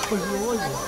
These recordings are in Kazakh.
Нормально?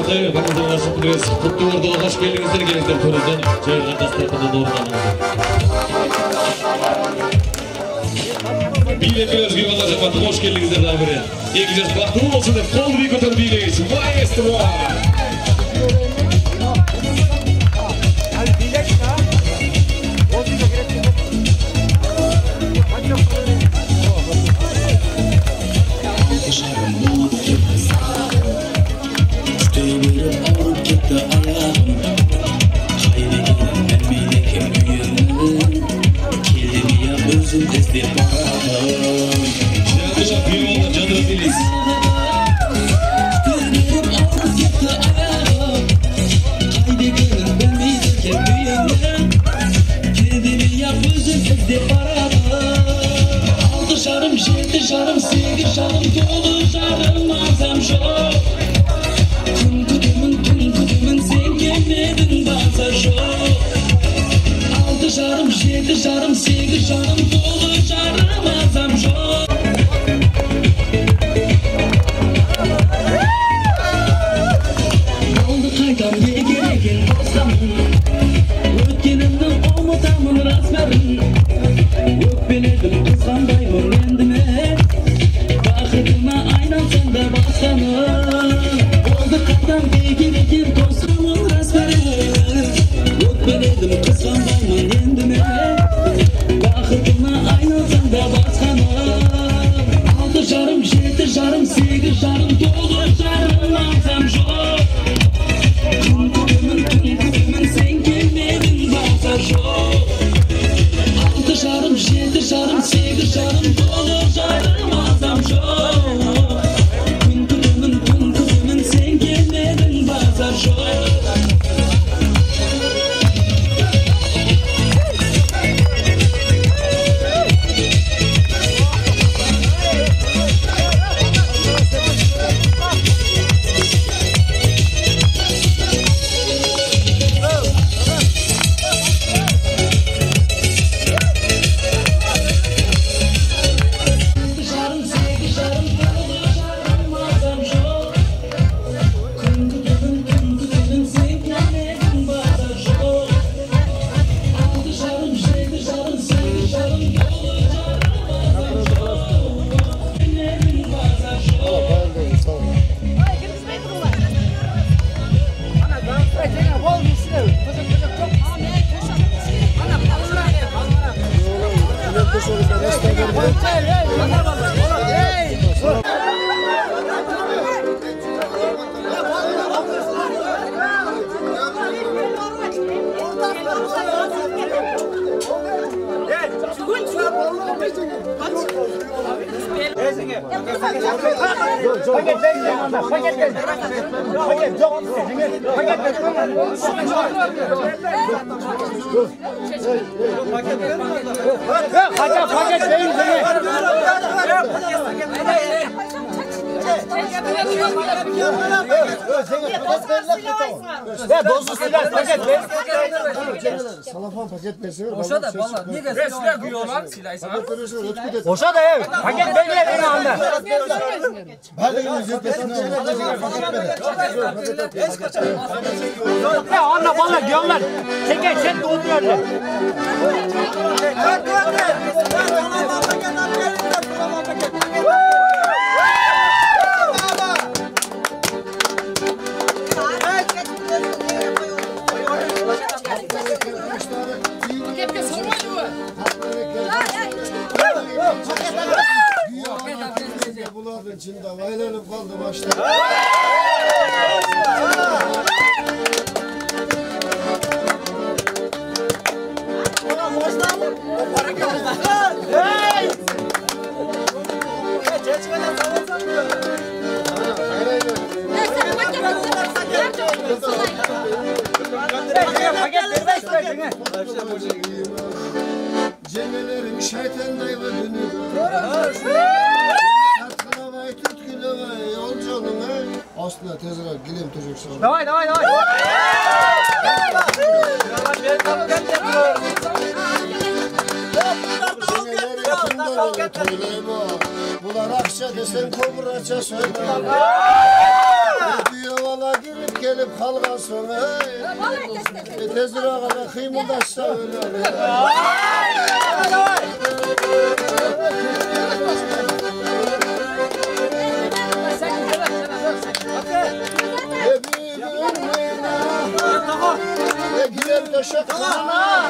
Артайы барымыздан ашып біліңіз. Құтты ордыға қош келіңіздер келіңіздер көрізден жайылған дастарханнан орнаныңыздар. Билетіңіз бейбалар жапаты қош келіңіздер дағы бірі. Екізер бақты болсын деп қолды бей көтер билейіз. Маэстро! Жарым, сегіз жарым, толы жарым, азам жоқ. Күн күтімін, сен келмедің, базар жоқ. Алты жарым, жеті жарым, сегіз жарым, толы жарым, азам жоқ. Алды қайтам егереген достамын, өткенімді ұмытамын расмәрін. Өкпеледім, қызғандаймын енді мен. Бақытыма айналсам да басқаның. Болды қайдан егереген достамын расмәрін. Өкпеледім, қызғандаймын енді мен. Бақытыма айналсам да басқаның. Алты жарым, жеті жарым, сегіз жарым, толы жарым, азам жоқ. Күн күтімін, сен келмедің, базар жоқ. Алты жарым, жеті жарым, сегіз жарым, толы жарым, азам жоқ. Күн күтімін, сен келмедің, базар жоқ. Salafan paket versin. Oşa da valla. Niye gelsin? Silah kuyuyorlar. Silah ise. Oşa da ev. Paket veriyor beni anda. Hadi ya anla bana diyorlar. Çeke sen dolduruyorlar. Bunların içinde vaylanıp kaldı başlar. Cennelerim şeytandaydı dünü. Tatlılavay, tutkulavay, yolculuğuna. Aslında tezgah gilim çocuk sonra. Davay. Cenneler yakında olur, söyleyeyim o. Bular akça desen kobra aça söyle. Düyovala girip gelip kalgan sonra tezir ağala kıymıldaşsa öyle. Gidelim de şakana.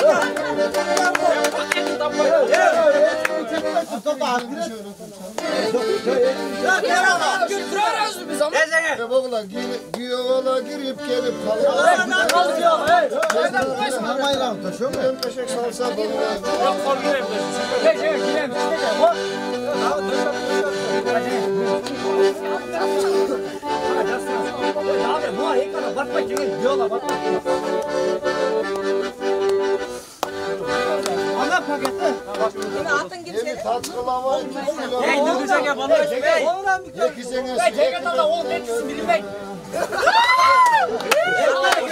Bogla giyovala girip gelip kalıyor. Namayla taşıyor mu? Taşak salsa bogla. Yeni tatkıla var. Hey, ne güzel ya bana. Yekizene Tekrar oğlum etsin bilmek.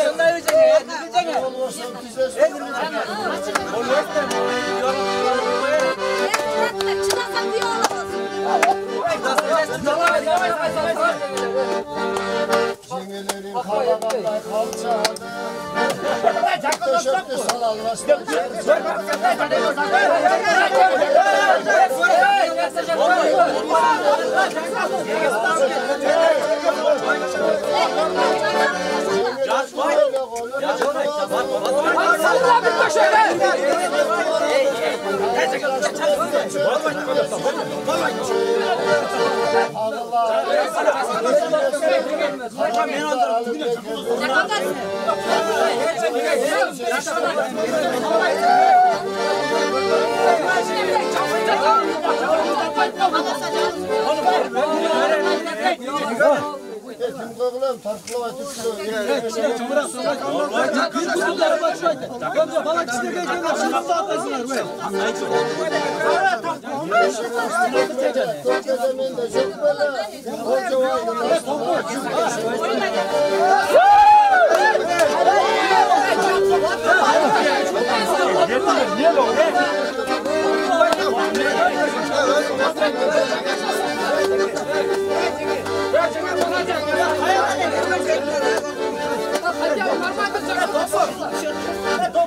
Şunlar güzel ya. Güzel ya. Cimrilerin kalabalıklar kalçadı. Köşekte salallaştı. Kim koygulayım tartılı var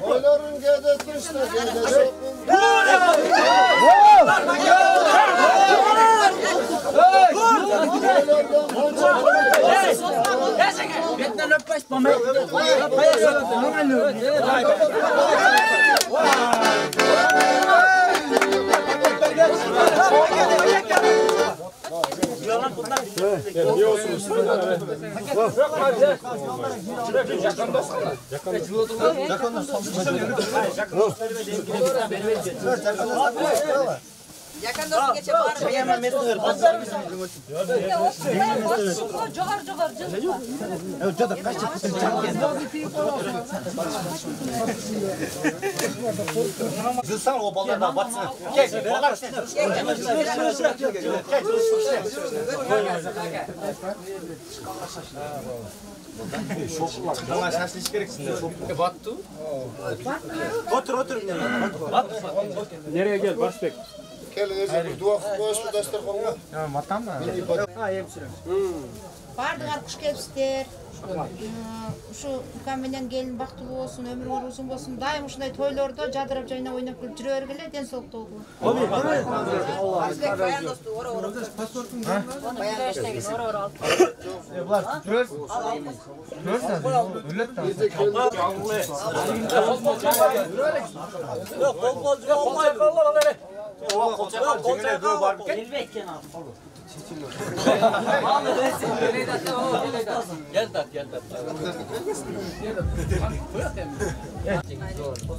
Oyların gedetmişler gedesi. Yakın dostum geçe bağırma. Yemem mesleği. Pazar mısın? Jogar. Öyle kaç çıktı Zılsan o ballarına batsın. Gel, ballar işte. Şoklar. Şaşlı iş gereksin. Battı. Otur. Nereye gel Başbek? Gelin bir dua koyusu dastur koyma. Ya matan mı? Bardığar kuş gelipsizler. Şu mükemmelen gelin baktılı olsun, ömrü uzun olsun. Daim uşunday toylarda jadırap jayna oynap kulüp жүрө бергиле, ден соолуктуу болгула. Баян досту, ора. Паспортун баян досту, ора алып. Bunlar tutuyoruz. Üllet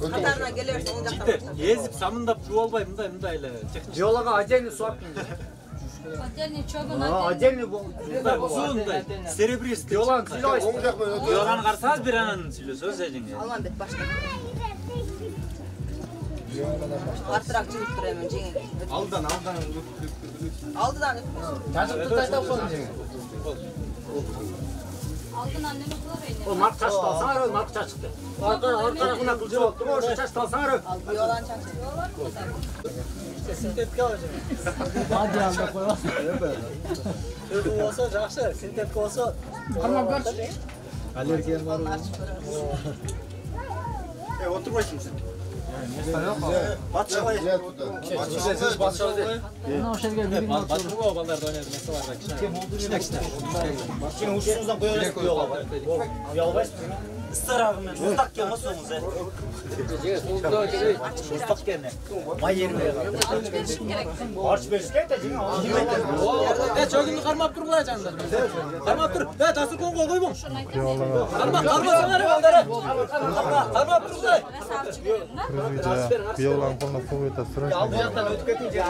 Katarına geliyorsun, onu jaktan. Yezip samında pruvalbay mındayla. Yolaga acayip suap bindi. Acemi bu. Suunday. Serebrist. Yolan silah işte. Olacak böyle. Yolan qarsanız bir anın söylüyorsunuz sözünüzü. Alman bet başta. Arttırak çıkıp duruyor hemen cengel. Aldan. Aldıdan Çocukta tayta olsun cengel. Aldın annemi kılar beni. O mark çaştı alsana öyle mark çaştı. Arka tarafına kılcı oldu. O çaştı alsana öyle. yolan çaktı. sintetik alacağım. Hadi anda koyalım. Türk olsa жақсы, sintetik olsa. Tamam görüşürüz. Allergiyen var mı? Oturmayın sen. Batçalayı. Siz batçalayı. Батырбау балдарды ойнады мәсе бар да. Şimdi uçuşunuzdan koyuyoruz koyuyorlar. Uyalmayız mı? Istarağımın ıslak gelmez soğumuz ya. Islak gelme. May yerime yalan. Harç beşiklet de değil mi? Çögünü qarmap dur qo'ya janдар. Qarmap dur. Tasir qo'ng qo'y qo'yim. Qarmap sanar balдар. Qarmap dur qo'y. Biyolan qo'lna suv eta surat. Bu yoqdan o'tib ketince.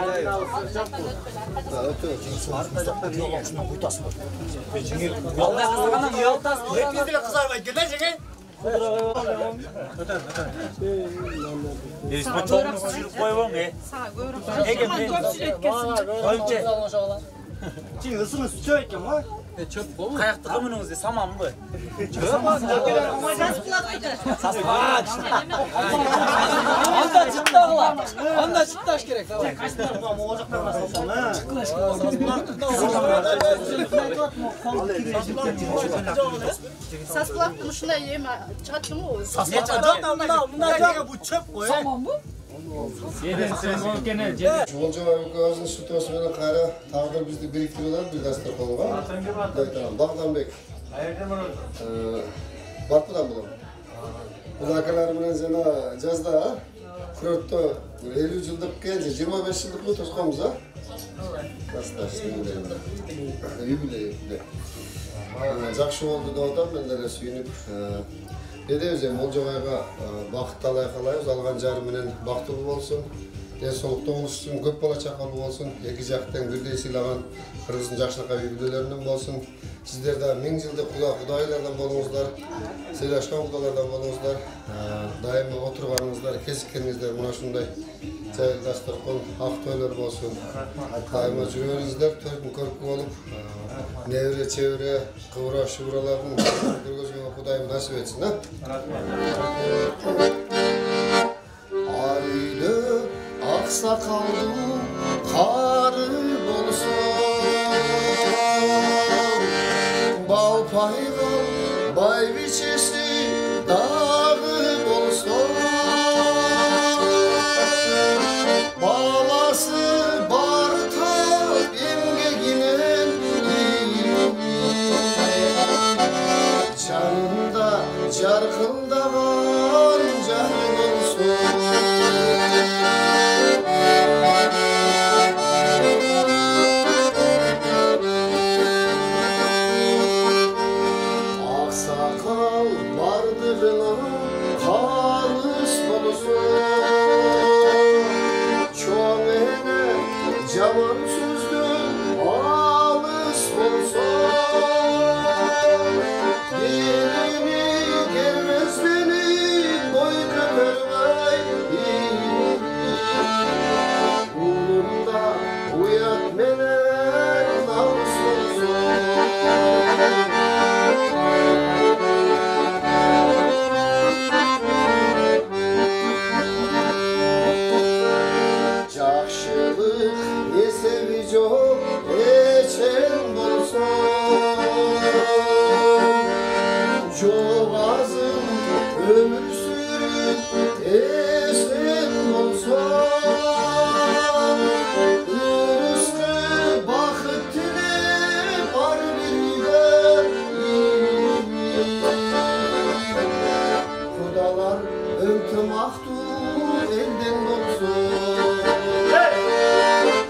Allah qasaqandan uyaltasın. Hepinizle kızarmayın. Gelen çekin. İsmet çok mu sürüp koyuyor mu? Ege mi? Koyunca. Şimdi ısını sütüyor ekken var. Çöp bu mu? Kayakta kımınımızda saman mı? Anda çıktı ağla. Anda çıktı aş gerek. Сасплақтың ұшына ем чатты ма ол? Bu çöp koy. Саман bu? Олжабай өзінің sütosымен қайра тағдыр бізді біріктіріп алады бір дастарханға. Бағданбек. Барып бұдан бұдан. Бұл акаларымен жаңа жазда күрөттө 50 жылдық келді, 25 жылдық бұл тосқанбыз, а? Юбилей. Жақшы болды да отам, мен дәле сүйініп. Едеміз ем, Олжабайға бақыт талай қалайыз, алған жарыменен бақыттылы болсын. Денсаулықта болсын, көп бала чақалы болсын. Екі жақтан бірдей сыйлаған Қырғыздың жақшылыққа үйгілерінен болсын. Сіздер де мың жылды құдайлардан болыңыздар, сыйлашқан құдалардан болыңыздар. Дайыма отырғаныңыздар, кесіккеніңіздер, мұна шындай жайлы дастархан, ақ тойлар болсын. Дайыма жүреріңіздер, төркін көркі болып, невре, чевре, қывыра, шывыралардың бір көзге құдайым насып етсін, а? Ар үйді ақсақалдың қары болсын, балпайған бай бичесі дағы болсын, баласы бартап емгегінен жанында жарқылдаған жары болсын. Ақсақал бардығына қалыс болсын, чоң ене жаман сөздің алыс болсын. Еліне келмесмені бой көтермей, ұлында ұят менен намыс болсын. Жақшылық есебі жоқ, ечен болсын. Жоқ азым өмір сүріп, есен болсын. Үрісті бақыт тілеп, бар бірігер. Құдалар ынтымақты елден болсын.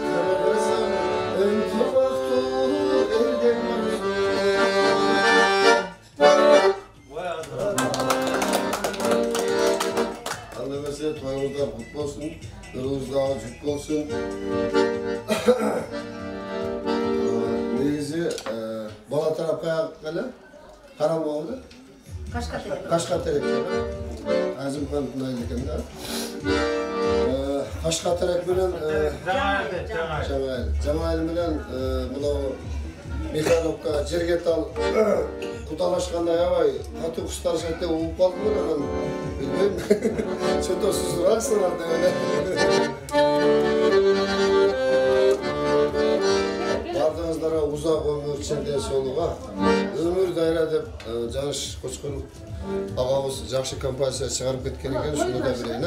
Қырғызым ынтымақты елден болсын. Андамесе тойыңыздар құт болсын, ұрыңыздағы жүк болсын. Негізі бала тарапқа қалы, қарамауды. Қашқа терек. Әзім қан тұнайын екен да. Қашқа терек менен Жаңайыл менен мұнау Михайловка жерге тал құталашқандай абай қату құштар шәтте ұғып қалды ма, анан білмеймін. Сөйтіп сұзырақсың арды өне. кичинде солуга өмүр дайра деп Жаныш Кочкун агабыз жакшы композиция чыгарып кеткен экен, ушуну да билейин,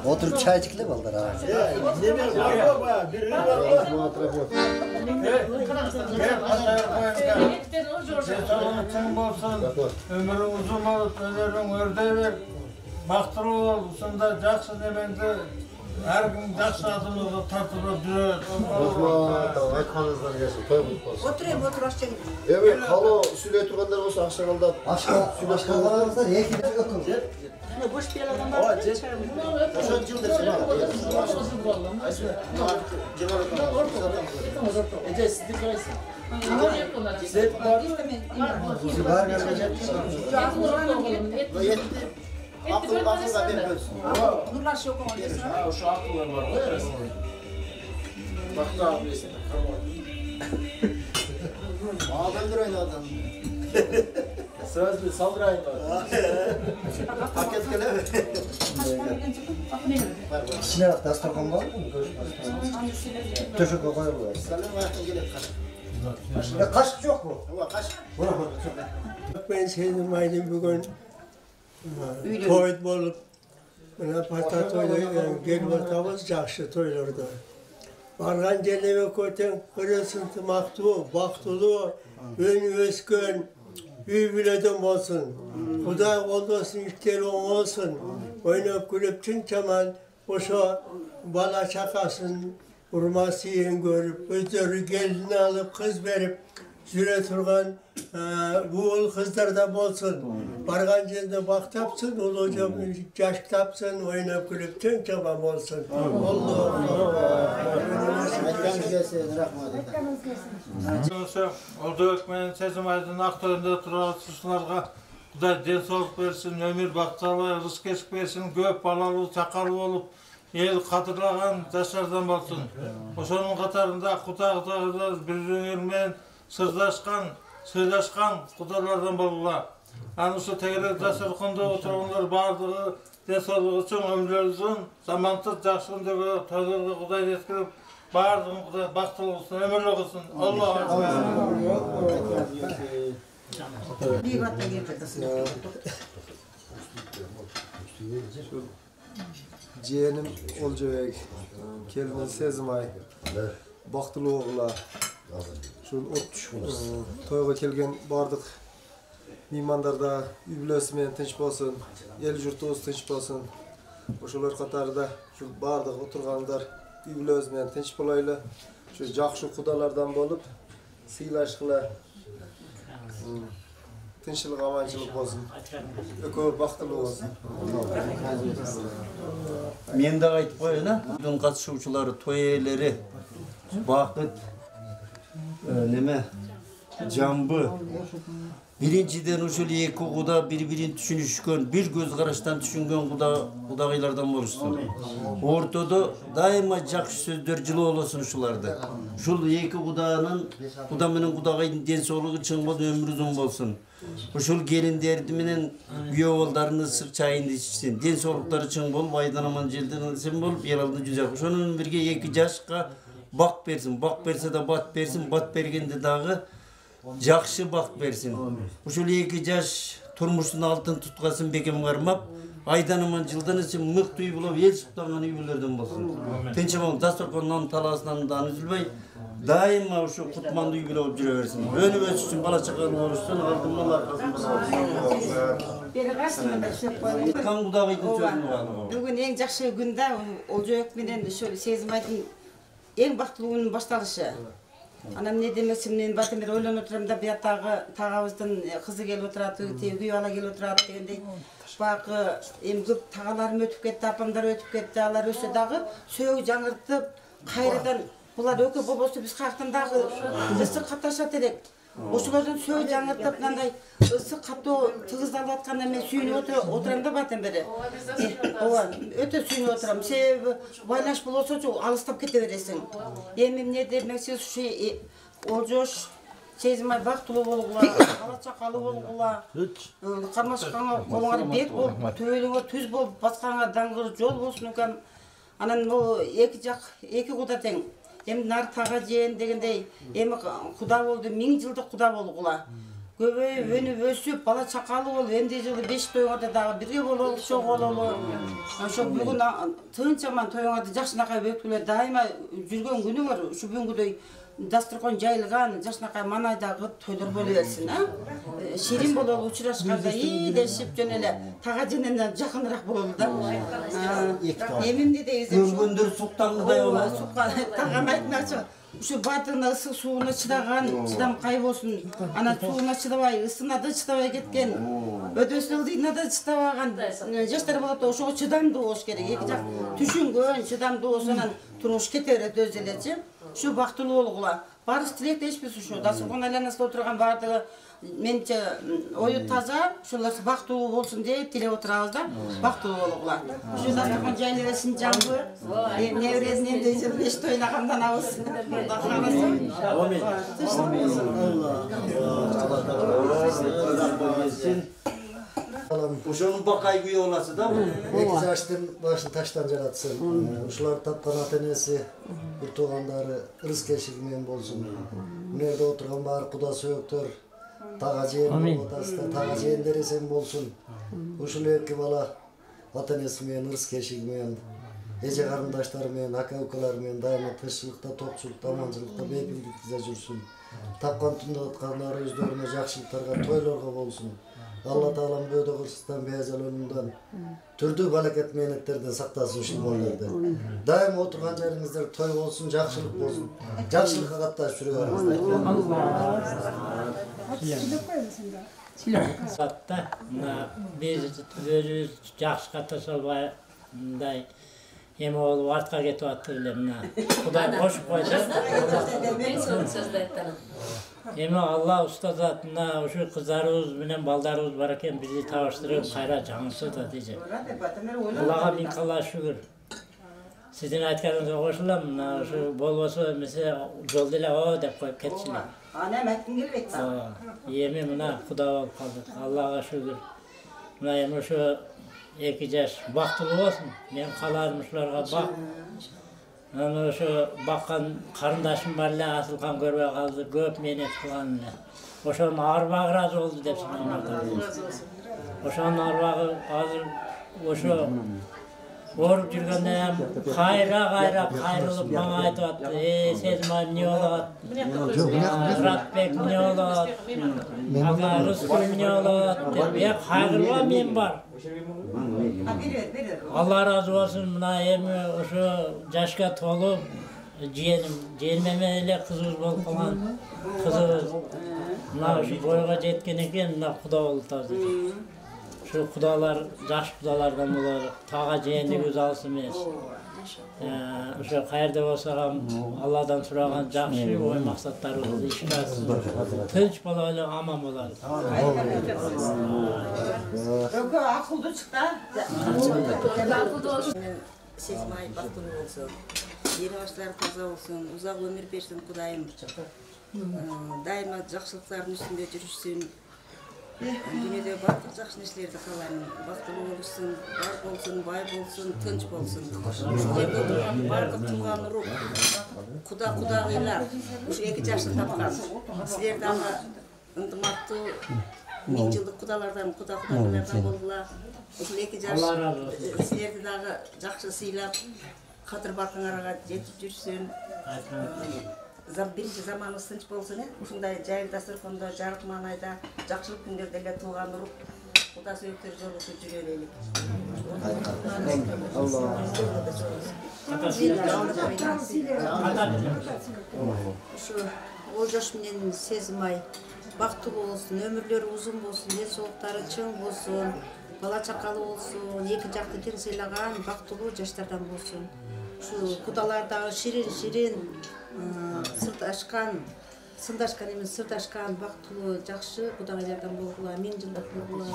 Oturup çay içkile baldır ha. Ömürün uzun olup, öneririn ördeği ver. Baktırı ol, usunda jakşı demende her gün jakşı adımızı tartılıp duruyor. Aytkanыңыздар келсин, той кылып болсун. Oturayım, otur aşağı gidin. Эми кало сүйлөй тургандар болсо акчаны алдап. Başkalarımızdan iki de öküm. Boş bir adam var. Ошо жылдыр сен ал. Ece siz de koysun. Nurlar şey okuma diyorsun. Şu akıllar var. Bak da abi. Ağdan duraydı Sözlü saldırayın var. Paket gele mi? İçine bak, dastakon var mı? Töşük koyuyorlar. Selam ayakta gelip kaç. Ya kaşık yok mu? Kaç. Ben sevdim aydım bugün. Toy bolup, bana pata toyda gelip atamız jakşı toylarda. Bargan jelebe köten, kırısıntı maktu, baktulu, ön öskön, üy bileden olsun. Kuday oldursun, işleri olsun. Oynap gülüp tüm çaman, oşa bala çakasın, urması yiyin görüp, özleri gelini alıp kız verip, süre turgan bu kızlar da bolsun. Bargan jelde baktapsın, ol hocam jaş tapsın, oynap gülüp tüm çaman olsun. Oldu ökmenin sesim aydın aktöründe turan suçlarga Kuday densoğluk versin, ömür baktalı, rızk kesik versin, köp balalı, çakalı olup el katırlagan daşlardan bolsun. Oşonun katarında kutağılar bir-birine sırdaşkan, söyleşkan kudalardan bolula. Anı şu tegere dasturxanda oturganlar bardığı densoğluğu üçün ömürlerinizin zamansız жақшылığındaki toylarga Құдай eskirip bardığın Құдай baxtıl olsun, ömürlü olsun. Allah Jenim Olcabek, kelini Sezmay, Baxtılı oğula. Şul toyga kelgen bardık mehmanlarda üylösmen tinç bolsun, el jurtubuz tinç bolsun. Oşolar katarda şul bardık oturganlar üylösmen tinç bolaylı. Şu jakşı kudalardan bolup sıylaşkıla tinçlik amançılık bolsun. Ökör baxtılı olsun. Men de aytıp koyayın, bütün katışuvçuları, toyeleri, bakıt, neme, jambı. Birinciden uşul eki kuda bir-birin düşünüşkön, bir göz karıştan düşüngön kudagaylardan boluşsun. Ortada daima jakşı sözdör жылы olsun uşularda. Uşul eki kuda menen kudagayın densoğluğu çın bolsun, ömrü uzun bolsun. Uşul gelinderdi menen güye oğullarını ısık çayını içsin. Densoğlukları çın bolup, aydan aman jelden sen bolup, el aldın cüzak. Uşonun birge 2 yaşka bak bersin, bak berse de bat bersin, bat bergende dağı jakşı bak bersin. Uşul 2 yaş turmuşun altın tutqaсын bekem garmap, aydan aman жылдан sen mık tüy bulup, el sıktağın üylerden bolsun. Tençemon dasturxondan talasından da üzülbey, daima uşu kutmandı üy bulup jüre bersin. Önü ösüsün, bala çakalı oluşsun, aldımdan arkasın bulup. Kan kudagıydın sözünü bağlı. Bugün en jakşı günde Olcabek menen şöyle Sezmay'dın en baxtılı günün başlalışı. Anam ne demesin, men batemir oylanıp oturam da bir tağabızdan kızı gelip oturadı, güy ala gelip oturadı degende. Bak, em köp tağalarım ötüp ketti, apamlar ötüp ketti, alar öse dağı söğü жаңыртып, kayradan bular öke bobosu biz kalktın dağı ısık kataşat edek. Oşulardan söğü жаңыртып, nanday ısık katı tığızdalı atkanda men suyunu oturam da batem beri. Öte suyunu oturam. Sebebi baylaş bulursa çok alыстап kete veresin. Emim ne demekse şu Oljoş Sezmay baxtılı bolğuла, ала чакалы болғула, кармашкаңа колуңа бет болуп, төбөлүңө түз болуп, баскаңа даңгыр жол болсун экен. Анан бул эки жак, эки куда тең. Эми нар тага жеен дегендей, эми куда болду, 1000 жылдык куда болгула. Көбөйүп, өнүп өсүп, бала чакалы болуп, эмди жылы 5 тоюңарда дагы бирге бололу, чогулолу. Ошо бүгүн тынчаман тоюңарды жакшынакай өткүлө дайыма жүргөн күнү бар. Ушу бүгүнкүдөй dasturxon jayılgan, jaşnaqay manaydağı toylar bolu versin. Şirin bololu uçuraşqanda iyileşip jönele tağa jenenden jakınırak bololu da. Emimde de izim. Ömgündür suqtangıday olur. Tağam aytmakçı. Şu batığına ısık suğuna çıdagan, çıdam kay bolsun. Ana suğuna çıdabay, ısına da çıdabay ketken. Ödösüldiğine de çıdabagan. Jaşlar bolot da oşo çıdamdı oş gerek. Eki jak düşüngön, çıdamdı oşanan turuş keteret özeleçi. Şu baxtılı olğular. Barış tilek eşpes şu. Dasturxon aylanasında oturgan bardığı mençe oyu taza, şular baxtılı bolsun diye tile oturabız da baxtılı olğular. Şu dasturxon jayneresin jambı, nevrezinden de 5 toynagandan abız. Uşonun bakay güye olası da mı? 8 yaştın başını taştan jaratsın. Uşular tapkan ata-enesi, bir tuğandары ырыс кешигимен болсун. Мунерде отурган баары куда сөйөктөр, тага жээни болуп атасыздар, тага жээндери эсен болсун. Ушул эки бала ата-энеси менен ырыс кешиги эже карындаштары менен, ака-укалары менен дайыма тынччылыкта, токчулукта, аманчылыкта, бейпилдикте жүрсүн. Тапкан түндө аткандары өздөрүнө жакшылыктарга, тойлорго болсун. Allah Taala'm böde kırsızdan, beyazal önünden, türlü balaket mehnetlerden saklatsın şu bollarda. Daima oturgan yerinizde toy olsun, jakşılık olsun. Jakşılık hakatta sürüyor. Hatta biz özümüz jakşı kataşalbay Hem oğlu artqa ketip attılar mına. Xuday koşup koydu. Ben son sözde ettim. Hem Allah usta zatına şu kızlarımız menen baldarımız var eken bizi tavıştırıp kayra canısı da diyecek. Allah'a bin kalla şükür. Sizin aytkanınıza koşulam, şu bolbosu mesela jol dile o dep koyup ketişler. Ana metin gelbek. Eме мына Куда болуп калдык. Аллага шүгүр. Мына эми ошо 2 жаш бактылуу болсун. Мен кааларым ушуларга бак. Аны ошо баккан карындашым бар эле, Асылкан көрбөй калды. Көп мээнет кылган эле. Ошонун арбагы ыраазы болду деп санаймын. Ошонун арбагы азыр ошо ооруп жүргөндө кайра кайрылып мага айтып атты. Сезим айым эмне болот? Ратбек эмне болот? Ага Рыскул эмне болот? Деп кайрылба мен бар. Алла разы болсун, мына эми ошо жашка толуп жээниме менен эле кызыбыз болуп калган. Кызыбыз мына ушу бойго жеткен экен, мына Куда болуп азыр. Şu kudalar, жаш kudalardan болар, tağa жээнигибиз алыс эмес. Ошо каерде болсо Алладан сураган жакшы ой максаттарыбызды ишке ашсын. Тынч боло эле аман болобуз. Ökü akıllı çıktı. Сезим айым бактылуу болсун, эри баштары таза болсун, узак өмүр берсин Кудайым. Дайыма жакшылыктардын үстүндө жүрүшсүн. Дүйнөдө бардык жакшы нерселерди каалайм. Бактылуу болушсун, бар болсун, бай болсун, тынч болсун. Жерде турган бардык тууган урук, кудагыйлар ушу 2 жашты тапкан. Силер дагы ынтымактуу 1000 жылдык кудалардан, кудагыйлардан болгула. Ушул 2 жаш силерди дагы жакшы сыйлап, кадыр баркыңарга жетип жүрсүн. Биринчи заманыбыз тынч болсун, ушундай жайыл дастарканда, жарык маанайда, жакшылык күндөрдө эле тууган урук, Куда сүйүктөр жолугуп жүрө элек. Ушу Олжош менен Сезим ай бактылуу болсун, өмүрлөрү узун болсун, ден соолуктары чың болсун, бала чакалуу болсун, 2 жакты тең сыйлаган бактылуу жаштардан болсун. Ушу кудалардагы ширин сырдашкан эмес, сырдашкан бактылуу жакшы кудагайлардан болгула, 1000 жылдык болгула.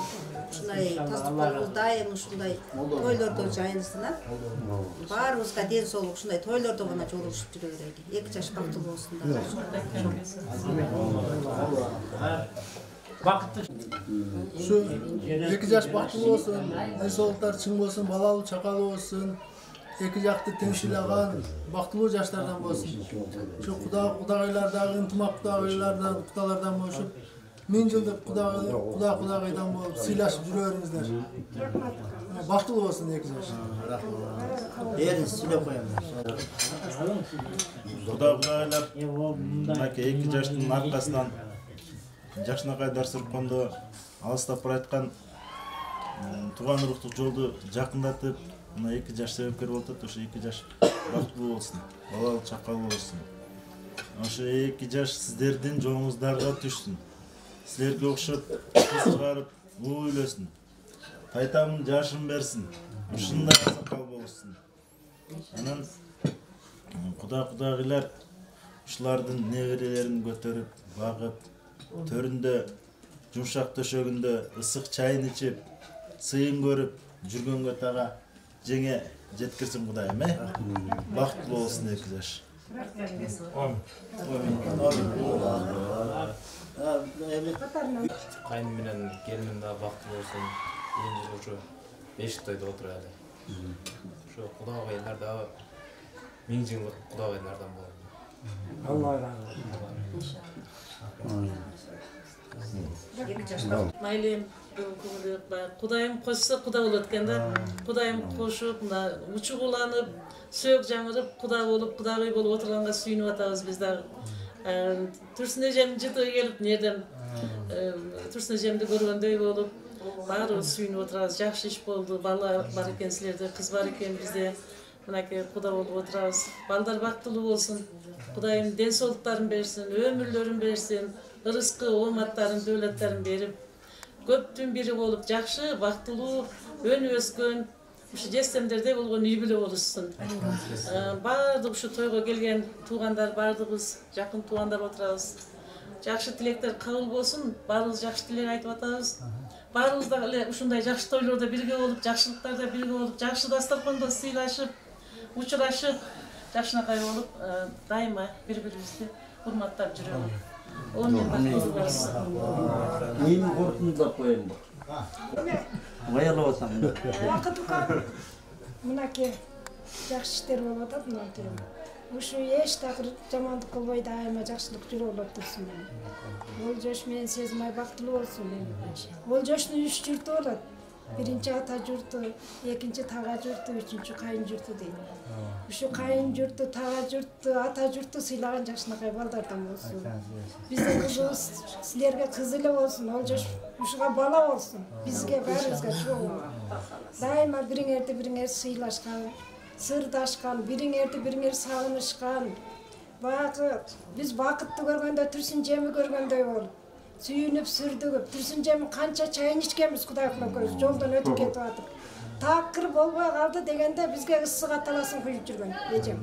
Ушундай таздыктарыбыз дайым ушундай тойлордо жайылсын. Баарыбызга ден соолук ушундай тойлордо гана жолугушуп жүрө берели. 2 жаш бактылуу болсун да. Şu 2 жаш бактылуу болсун, ден соолуктары чың болсун, балалуу чакалуу болсун. 2 жакты теңшилаган бактылуу жаштардан болсун. Şu кудагайлардагы ынтымак кудалардан болушуп, 1000 жылдык кудагайдан болуп сыйлашып жүрө бериңиздер. Бактылуу болсун 2 жаш. Эрин сүйлөп коем. Кудагайлар мынакей 2 жаштын аркасынан жакшынакай дарс уркондо алыстап бараткан тууган уруктук жолду жакындатып, мына 2 жаш себепкер болуп атат. Ошо 2 жаш бактылуу болсун, балалуу чакалуу болсун. Ошо 2 жаш сиздердин жолуңуздарга түшсүн. Силерге окшоп кыз чыгарып уу үйлөсүн. Тайтамын жашын берсин. Ушундай сакал болушсун. Анан кудагыйлар ушулардын неберелерин көтөрүп, багып, төрүндө жумшак төшөгүндө ысык чайын ичип, сыйын көрүп жүргөнгө тага жеңе жеткирсин Кудайым, бактылуу болсун 2 жаш. Кайным менен келиним да бактылуу болсун. Биринчи ушу Бешиктойдо отуралы. Ошо кудагайлар да 1000 жылдык кудагайлардан болот. Алла разы болсун. Майлем Кудайым кошсо Куда болот экен да. Кудайым кошуп, мына учугуланып, сөөк жаңырып, Куда болуп, Кудагый болуп отурганга сүйүнүп атабыз биз дагы. Турсун эжем жыты келип, нерден Турсун эжемди көргөндөй болуп, баарыбыз сүйүнүп отурабыз. Жакшы иш болду, бала бар экен силерде, кыз бар экен бизде. Мынакей Куда болуп отурабыз. Балдар бактылуу болсун. Кудайым ден соолуктарын берсин, өмүрлөрүн берсин, ырыскы, ооматтарын, дөөлөттөрүн берип, көптүн бири болуп, жакшы, бактылуу, өнүп өскөн, ушу жестемдерде болгон үй бүлө болушсун. Баардык ушу тойго келген туугандар, баардыгыбыз жакын туугандар отурабыз. Жакшы тилектер кабыл болсун, баарыбыз жакшы тилек айтып атабыз. Баарыбыз дагы эле ушундай жакшы тойлордо бирге болуп, жакшылыктарда бирге болуп, жакшы дастаркондо сыйлашып, учурашып, жакшынакай болуп, дайыма бири-бирибизди урматтап жүрөлү. Onun bактылуу болсун. Мен қорытындылап қояйын бұл. Аялап атам. Вакыт укам. Мынаке жакшы иштер болуп атат мынтип. Ушу эч такыр жамандык кылбой дайыма жакшылык жүрөп турсун. Ол жош менен Сезимай бактылуу болсун. Ол жоштун 3 журту болот. Биринчи ата журту, экинчи тага журту, үчүнчү кайын журту дейт. Ушу кайын журту, тага журту, ата журту сыйлаган жакшынакай балдардан болсун. Биздин кызыбыз силерге кыз эле болсун, ол жош ушуга бала болсун. Бизге баарыбызга чогуу. Дайыма бириңерди бириңер сыйлашкан, сырдашкан, бириңерди бириңер сагынышкан. Багы биз бакытты көргөндө Турсун жеми көргөндөй болуп, сүйүнүп сүрдүгүп, Турсун жеми канча чайын ичкенбиз Кудай кылып, жолдон өтүп кетип атып. Такыр болбой калды дегенде бизге ысык аталасын куюп жүргөн эжем.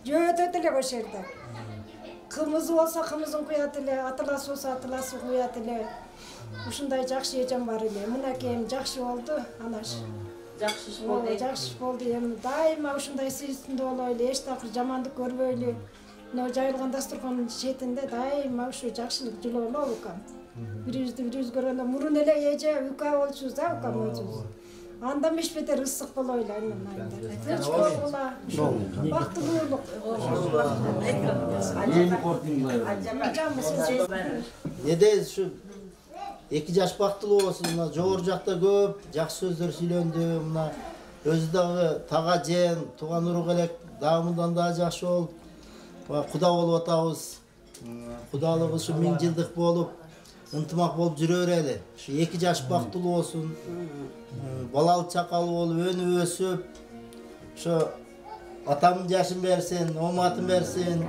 Жөөтөт эле ошол жерде. Кымызы болсо кымызын куят эле, аталасы болсо аталасын куят эле. Ушундай жакшы эжем бар эле. Мынакей эми жакшы болду, анаш. Жакшы иш болду. Жакшы болду. Эми дайыма ушундай сыйсында болойлу, эч такыр жамандык көрбөйлү. Мына жайылган дастурхандын четинде дайыма ушу жакшылык жылоолу укам. Бирибизди бирибиз көргөндө мурун эле эже ука болчубуз да, укам болчубуз. Анда меш бетер ысык болойлу айнымайда. Тынч болгула. Бактылуулук. Не дейсиз ушу 2 жаш бактылуу болсун, мына жогору жакта көп жакшы сөздөр сүйлөндү, мына өзү дагы тага жен, тууган урук элек дагы мындан да жакшы болуп, куда болуп атабыз. Кудалыгыбыз ушу 1000 жылдык болуп, ынтымак болуп жүрө берели. Ушу 2 жаш бактылуу болсун. Балалы чакалуу болуп, өнүп өсүп, ошо атамдын жашын берсин, ооматын берсин.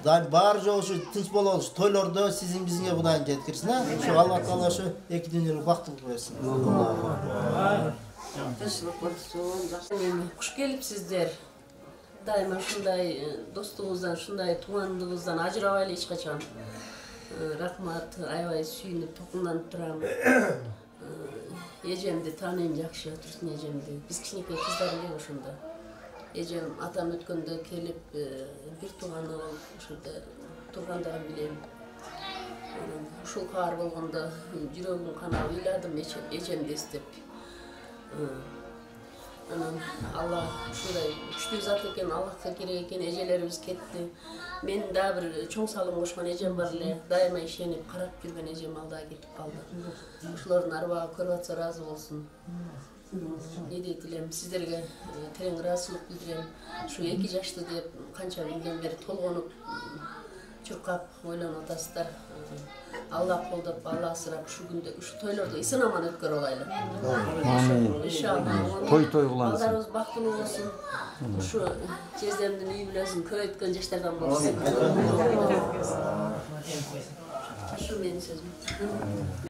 Бар жол ушу тынч бололу, ушу тойлордо сиздин бизиңе Кудайым жеткирсин, Ушу Алла Таала ошо 2 дүйнөлүк бактылык берсин. Тынчтык болсун. Куш келипсиздер. Дайыма ушундай достугубуздан, ушундай туугандыгыбыздан ажырабайлы эч качан. Рахмат, аябай сүйүнүп, токумданып турам. Эжемди тааныйм жакшы, Турсун эжемди. Биз кичинекей кыздар эле ошондо. Эжем атам өткөндө келип, бир тууганы ошондо тургандарын билем. Ушул каар болгондо жүрөгүм канап ыйладым эжемди эстеп. Анан Алла ушундай күчтүү зат экен, Аллахка керек экен, эжелерибиз кетти. Мен да бир чоң салым кошкон эжем бар эле, дайыма ишенип карап жүргөн эжем ал да кетип калды. Ушулардын арбагы көрүп атса ыраазы болсун. Не дейт элем, сиздерге терең ыраазычылык билдирем. Ушу 2 жашты деп канча билген бери толгонуп, чуркап ойлонуп атасыздар. Алла колдоп, Алла асырап, ушу күндө, ушу тойлорду ысынаман өткөрүп алайлы. Иншалла. Той кылансын. Балдарыбыз бактылуу болсун. Ушу жездемдин үй бүлөсүн көбөйткөн жаштардан болсун. Ушу менин сөзүм.